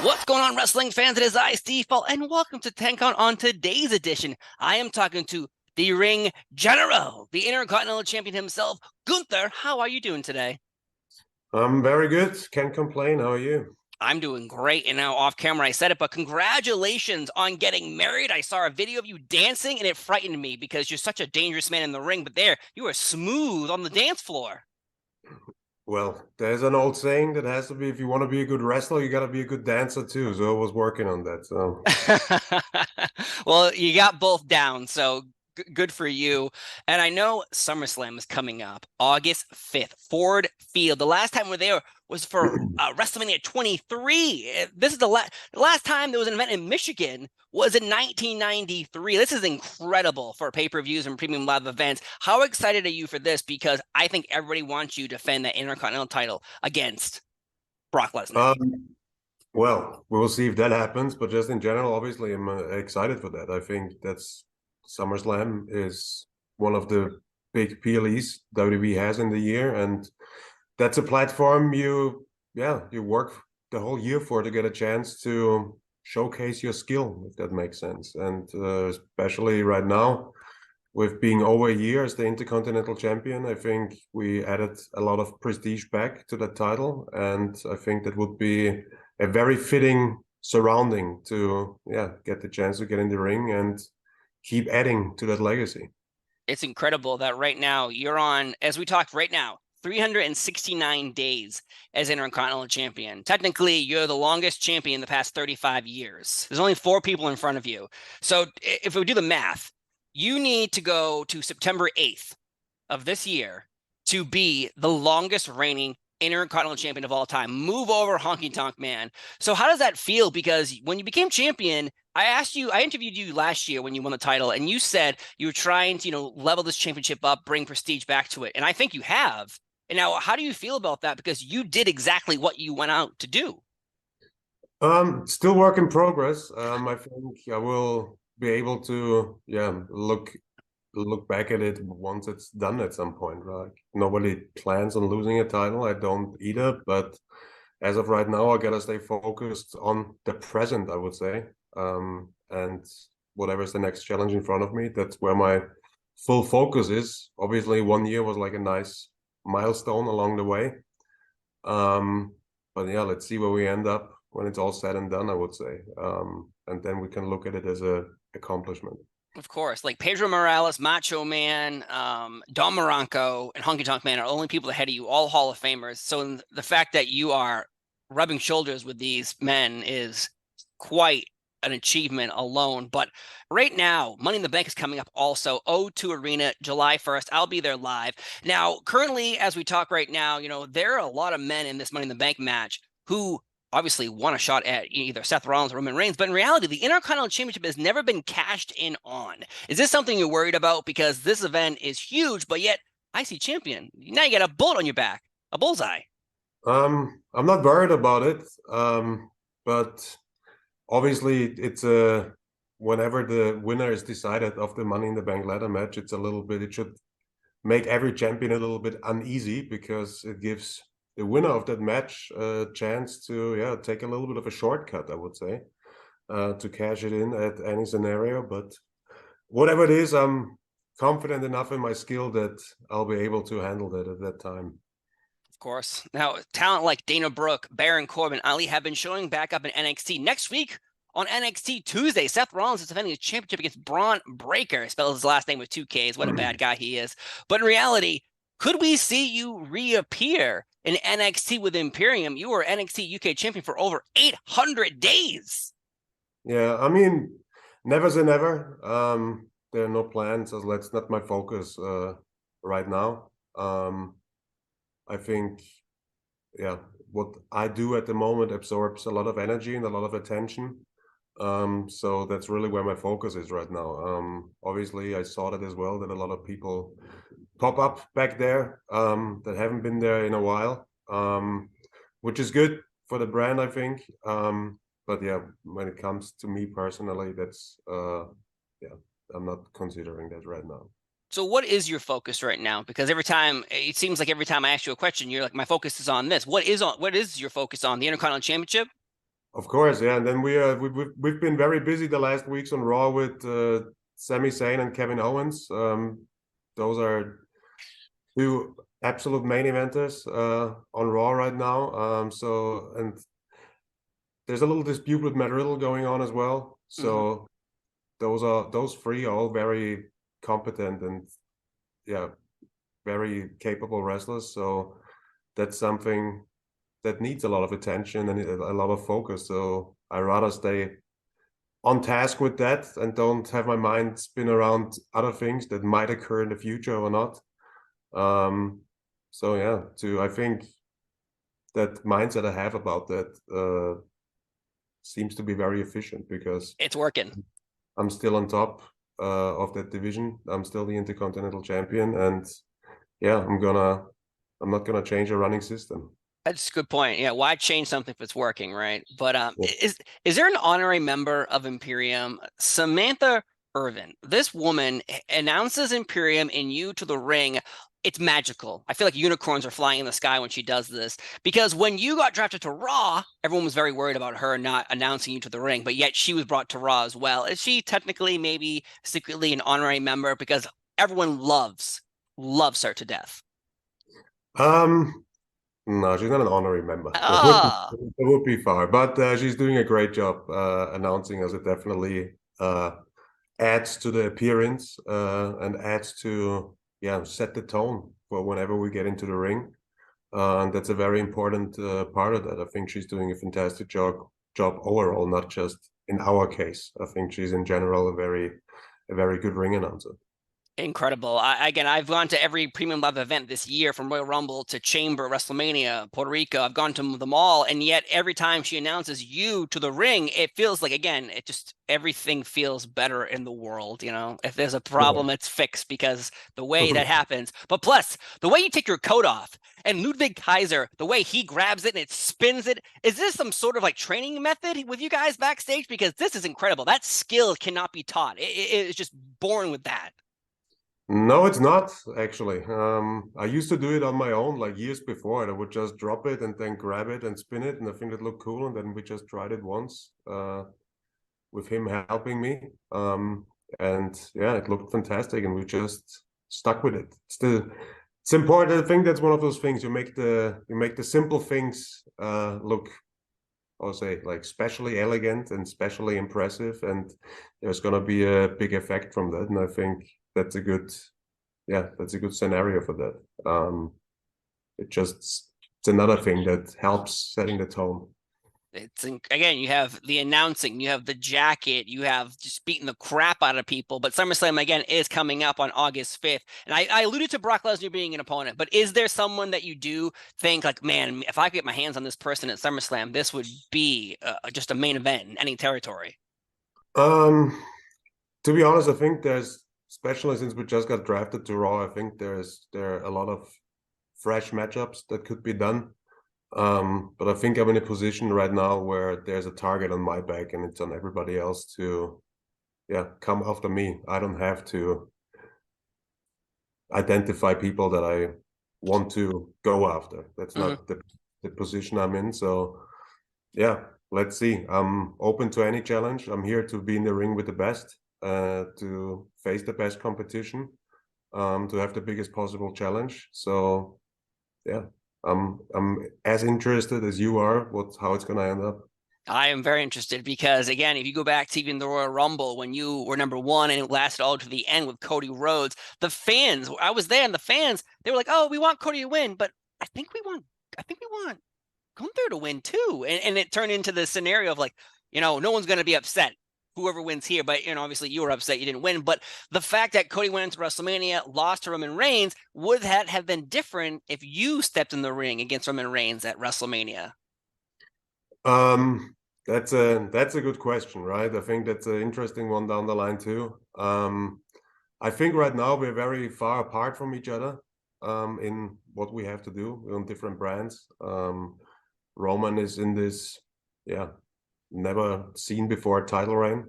What's going on, wrestling fans? It is I, Steve Fall, and welcome to Ten Count on today's edition. I am talking to the ring general, the Intercontinental Champion himself, Gunther. How are you doing today? I'm very good. Can't complain. How are you? I'm doing great, and now off camera I said it, but congratulations on getting married. I saw a video of you dancing, and it frightened me because you're such a dangerous man in the ring, but there, you were smooth on the dance floor. Well, there's an old saying that has to be, if you want to be a good wrestler, you got to be a good dancer too. So I was working on that. So Well, you got both down, so good for you. And I know SummerSlam is coming up August 5th, Ford Field. The last time we were there was for WrestleMania 23. This is the last time there was an event in Michigan was in 1993. This is incredible for pay-per-views and premium live events. How excited are you for this? Because I think everybody wants you to defend that Intercontinental title against Brock Lesnar. Well, we will see if that happens. But just in general, obviously, I'm excited for that. I think that's SummerSlam is one of the big PLEs WWE has in the year, and that's a platform you work the whole year for to get a chance to showcase your skill, if that makes sense. And especially right now, with being over a year as the Intercontinental Champion, I think we added a lot of prestige back to that title, and I think that would be a very fitting surrounding to get the chance to get in the ring and keep adding to that legacy. It's incredible that right now you're on, as we talked right now, 369 days as Intercontinental Champion. Technically, you're the longest champion in the past 35 years. There's only 4 people in front of you. So if we do the math, you need to go to September 8th of this year to be the longest reigning Intercontinental Champion of all time. Move over, Honky Tonk Man. So how does that feel? Because when you became champion, I interviewed you last year when you won the title, and you said you were trying to, level this championship up, bring prestige back to it. And I think you have. And now, how do you feel about that? Because you did exactly what you went out to do. Still work in progress. I think I will be able to, look back at it once it's done at some point, right? Nobody plans on losing a title. I don't either, but as of right now, I gotta stay focused on the present, I would say. And whatever's the next challenge in front of me, that's where my full focus is. Obviously, 1 year was like a nice milestone along the way. But yeah, let's see where we end up when it's all said and done, I would say. And then we can look at it as a accomplishment. Of course, like Pedro Morales, Macho Man, Don Maranco, and Honky Tonk Man are only people ahead of you, all Hall of Famers. So the fact that you are rubbing shoulders with these men is quite an achievement alone. But right now, Money in the Bank is coming up also. O2 Arena, July 1st. I'll be there live. Now, currently, as we talk right now, there are a lot of men in this Money in the Bank match who obviously want a shot at either Seth Rollins or Roman Reigns, but in reality, the Intercontinental Championship has never been cashed in on. Is this something you're worried about? Because this event is huge, but yet IC champion. Now you got a bullet on your back, a bullseye. I'm not worried about it, but obviously it's whenever the winner is decided of the Money in the Bank ladder match, it should make every champion a little bit uneasy, because it gives the winner of that match a chance to take a little bit of a shortcut, I would say, to cash it in at any scenario. But whatever it is, I'm confident enough in my skill that I'll be able to handle that at that time. Of course. Now, talent like Dana Brooke, Baron Corbin, Ali have been showing back up in NXT. Next week on NXT Tuesday, Seth Rollins is defending his championship against Braun Breaker. Spells his last name with 2 Ks. What a bad guy he is. But in reality, could we see you reappear in NXT with Imperium? You were NXT UK champion for over 800 days. Yeah, I mean, never say never. There are no plans, so that's not my focus right now. I think, what I do at the moment absorbs a lot of energy and a lot of attention. So that's really where my focus is right now. Obviously, I saw that as well, that a lot of people pop up back there that haven't been there in a while, which is good for the brand, I think. But yeah, when it comes to me personally, that's I'm not considering that right now. So what is your focus right now? Because it seems like every time I ask you a question, you're like, my focus is on this. What is your focus on? The Intercontinental Championship? Of course, yeah. And then we've been very busy the last weeks on Raw with Sami Zayn and Kevin Owens. Those are two absolute main eventers on Raw right now. So, and there's a little dispute with Matt Riddle going on as well. So those three are all very competent and yeah, very capable wrestlers. So that's something that needs a lot of attention and a lot of focus. So I rather stay on task with that and don't have my mind spin around other things that might occur in the future or not. So yeah, I think that mindset I have about that seems to be very efficient because it's working. I'm still on top of that division. I'm still the Intercontinental Champion, and yeah, I'm not gonna change a running system. That's a good point. Yeah, why change something if it's working, right? But Yeah. is there an honorary member of Imperium? Samantha Irvin. This woman announces Imperium and you to the ring. It's magical. I feel like unicorns are flying in the sky when she does this, because when you got drafted to Raw, everyone was very worried about her not announcing you to the ring, but yet she was brought to Raw as well. Is she technically maybe secretly an honorary member because everyone loves her to death? No, she's not an honorary member. Ah. That would be far, but she's doing a great job announcing us. It definitely adds to the appearance and adds to set the tone for whenever we get into the ring. And that's a very important part of that. I think she's doing a fantastic job overall, not just in our case. I think she's in general a very good ring announcer. Incredible. I've gone to every premium live event this year, from Royal Rumble to Chamber, WrestleMania, Puerto Rico. I've gone to them all, and yet every time she announces you to the ring, it feels like, again, everything feels better in the world. You know, if there's a problem, it's fixed because the way that happens. But plus, the way you take your coat off, and Ludwig Kaiser, the way he grabs it and it spins it, is this some sort of like training method with you guys backstage? Because this is incredible. That skill cannot be taught. It's just born with that. No, it's not actually. I used to do it on my own like years before, and I would just drop it and then grab it and spin it, and I think it looked cool. And then we just tried it once with him helping me, and yeah, it looked fantastic, and we just stuck with it. It's important. I think that's one of those things you make the simple things look, I'll say, like specially elegant and specially impressive, and there's gonna be a big effect from that. And I think that's a good scenario for that. It's another thing that helps setting the tone. It's again, you have the announcing, you have the jacket, you have just beating the crap out of people. But SummerSlam again is coming up on August 5th, and I alluded to Brock Lesnar being an opponent. But is there someone that you do think like, man, if I could get my hands on this person at SummerSlam, this would be just a main event in any territory? To be honest, I think there's, especially since we just got drafted to Raw, I think there are a lot of fresh matchups that could be done. But I think I'm in a position right now where there's a target on my back and it's on everybody else to, come after me. I don't have to identify people that I want to go after. That's not the position I'm in. So, yeah, let's see. I'm open to any challenge. I'm here to be in the ring with the best, to face the best competition, to have the biggest possible challenge. So, yeah. I'm as interested as you are how it's going to end up. I am very interested because, again, if you go back to even the Royal Rumble when you were number one and it lasted all to the end with Cody Rhodes, the fans, I was there, and the fans, they were like, "Oh, we want Cody to win, but I think we want Gunther to win too." And it turned into the scenario of like, no one's going to be upset whoever wins here, but obviously you were upset you didn't win. But the fact that Cody went into WrestleMania, lost to Roman Reigns, would that have been different if you stepped in the ring against Roman Reigns at WrestleMania? That's a good question, right? I think that's an interesting one down the line too. I think right now we're very far apart from each other in what we have to do. We're on different brands. Roman is in this, never seen before title reign.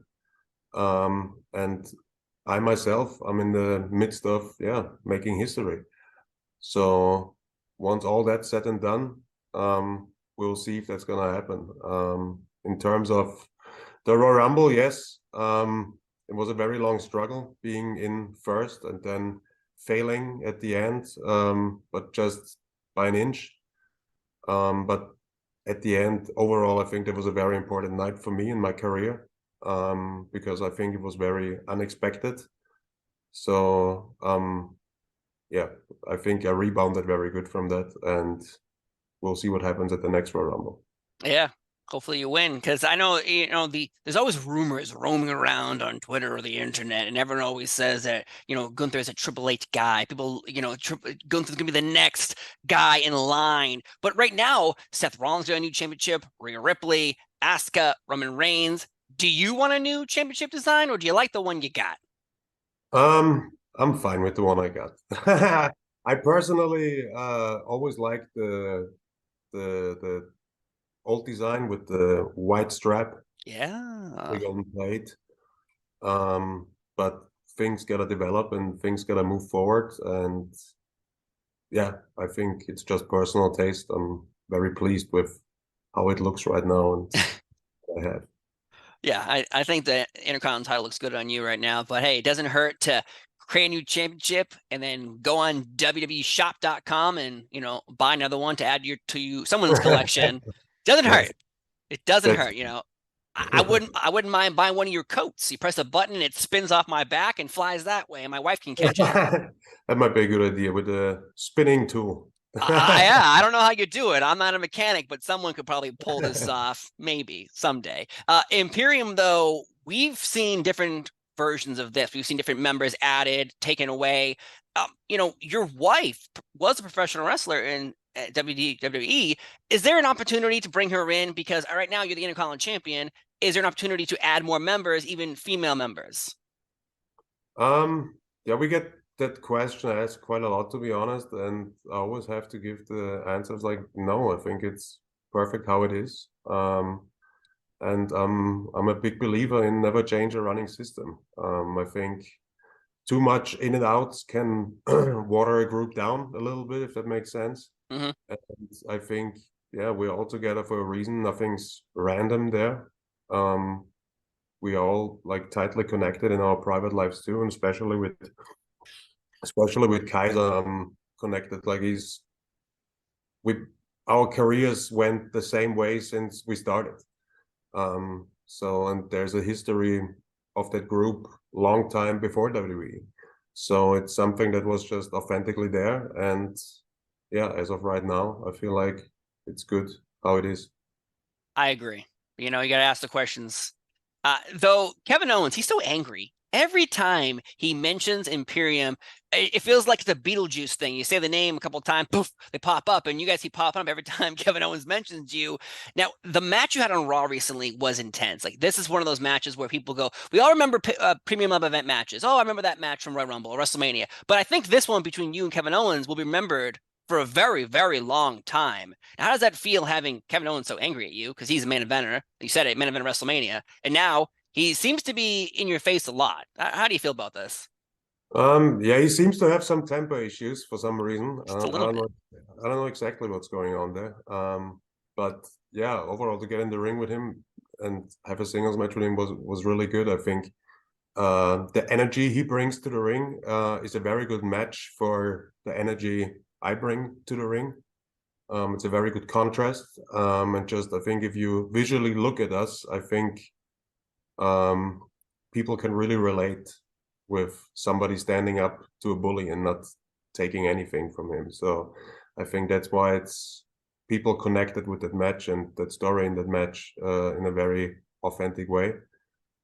And I myself, I'm in the midst of, making history. So once all that's said and done, we'll see if that's going to happen. In terms of the Royal Rumble, yes, it was a very long struggle being in first and then failing at the end, but just by an inch. But at the end, overall, I think that was a very important night for me in my career, because I think it was very unexpected. So, yeah, I think I rebounded very good from that, and we'll see what happens at the next Royal Rumble. Yeah. Hopefully you win, because I know there's always rumors roaming around on Twitter or the internet, and everyone always says that Gunther is a Triple H guy. People, Gunther's gonna be the next guy in line. But right now, Seth Rollins got a new championship, Rhea Ripley, Asuka, Roman Reigns. Do you want a new championship design, or do you like the one you got? I'm fine with the one I got. I personally always liked the old design with the white strap, the Yeah. golden plate. But things gotta develop and things gotta move forward. And yeah, I think it's just personal taste. I'm very pleased with how it looks right now and I have. Yeah, I think the Intercontinental title looks good on you right now, but hey, it doesn't hurt to create a new championship and then go on WWEshop.com and buy another one to add to someone's collection. Doesn't That's hurt. It doesn't that's hurt. I wouldn't mind buying one of your coats. You press a button and it spins off my back and flies that way, and my wife can catch it. that might be a good idea with a spinning tool. Yeah, I don't know how you do it. I'm not a mechanic, but someone could probably pull this off, maybe someday. Imperium, though, we've seen different versions of this. We've seen different members added, taken away. Your wife was a professional wrestler in WWE. Is there an opportunity to bring her in? Because right now you're the Intercontinental Champion. Is there an opportunity to add more members, even female members? Yeah, we get that question asked quite a lot, to be honest, and I always have to give the answers like, no, I think it's perfect how it is. And I'm a big believer in never change a running system. I think too much in and outs can water a group down a little bit, if that makes sense. Mm-hmm. And I think, yeah, we're all together for a reason. Nothing's random there. We all like tightly connected in our private lives too, and especially with Kaiser, I'm connected. Like our careers went the same way since we started. And there's a history of that group long time before WWE. So it's something that was just authentically there. And yeah, as of right now, I feel like it's good how it is. I agree. You got to ask the questions. Though Kevin Owens, he's so angry. Every time he mentions Imperium, it feels like it's a Beetlejuice thing. You say the name a couple of times, poof, they pop up, and you guys keep popping up every time Kevin Owens mentions you. Now, the match you had on Raw recently was intense. Like, this is one of those matches where people go, we all remember premium level event matches. Oh, I remember that match from Royal Rumble or WrestleMania. But I think this one between you and Kevin Owens will be remembered for a very, very long time. Now, how does that feel having Kevin Owens so angry at you? Because he's a main eventer. You said it, main event WrestleMania. And now he seems to be in your face a lot. How do you feel about this? Yeah, he seems to have some temper issues for some reason. Just a I little don't bit. know. I don't know exactly what's going on there. But yeah, overall to get in the ring with him and have a singles match with him was really good. I think the energy he brings to the ring is a very good match for the energy I bring to the ring. It's a very good contrast. And just I think if you visually look at us, I think people can really relate with somebody standing up to a bully and not taking anything from him. So I think that's why it's people connected with that match and that story in that match in a very authentic way.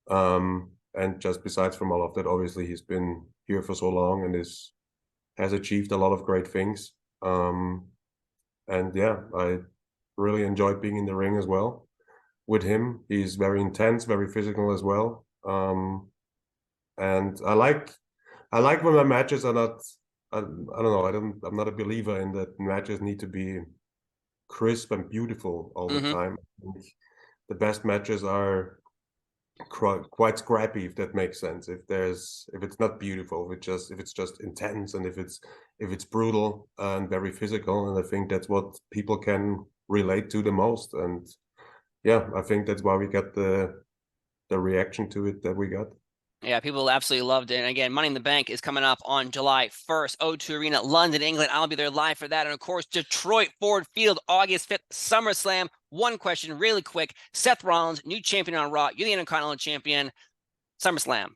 And just besides from all of that, obviously he's been here for so long and has achieved a lot of great things. And yeah, I really enjoyed being in the ring as well with him. He's very intense, very physical as well. And I like when my matches are not. I don't know. I'm not a believer in that matches need to be crisp and beautiful all the time. I think the best matches are quite scrappy, if that makes sense. If it's not beautiful, if it's just intense, and if it's brutal and very physical, and I think that's what people can relate to the most. And yeah, I think that's why we got the reaction to it that we got. Yeah, people absolutely loved it. And again, Money in the Bank is coming up on July 1st. O2 Arena, London, England. I'll be there live for that. And of course, Detroit Ford Field, August 5th, SummerSlam. One question, really quick. Seth Rollins, new champion on Raw. You're the Intercontinental Champion. SummerSlam,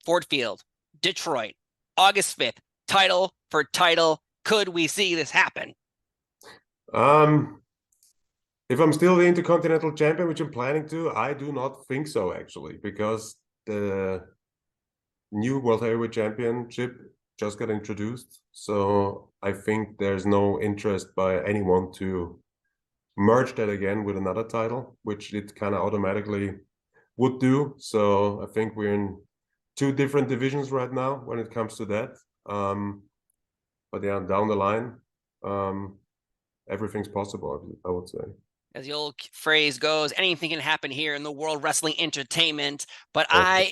Ford Field, Detroit, August 5th. Title for title. Could we see this happen? If I'm still the Intercontinental Champion, which I'm planning to, I do not think so, actually, because the new World Heavyweight Championship just got introduced. So I think there's no interest by anyone to merge that again with another title, which it kind of automatically would do. So I think we're in two different divisions right now when it comes to that. But yeah, down the line, everything's possible, I would say. As the old phrase goes, anything can happen here in the World Wrestling Entertainment. But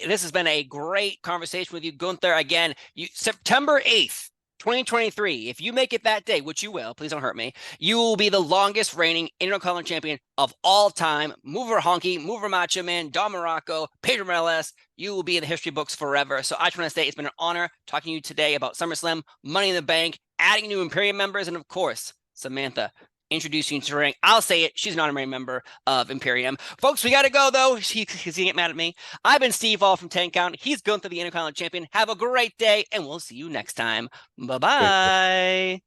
this has been a great conversation with you, Gunther. Again, September 8th, 2023, if you make it that day, which you will, please don't hurt me, you will be the longest reigning Intercontinental Champion of all time. Mover Honky, Mover Macho Man, Don Morocco, Pedro Morales, you will be in the history books forever. So I just want to say it's been an honor talking to you today about SummerSlam, Money in the Bank, adding new Imperium members, and of course, Samantha, introducing you to the ring. I'll say it. She's an honorary member of Imperium. Folks, we got to go, though. She can't get mad at me. I've been Steve Hall from 10 Count. He's Gunther, the Intercontinental Champion. Have a great day, and we'll see you next time. Bye-bye.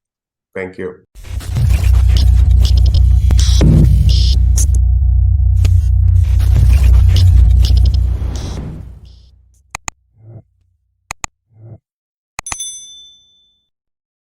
Thank you.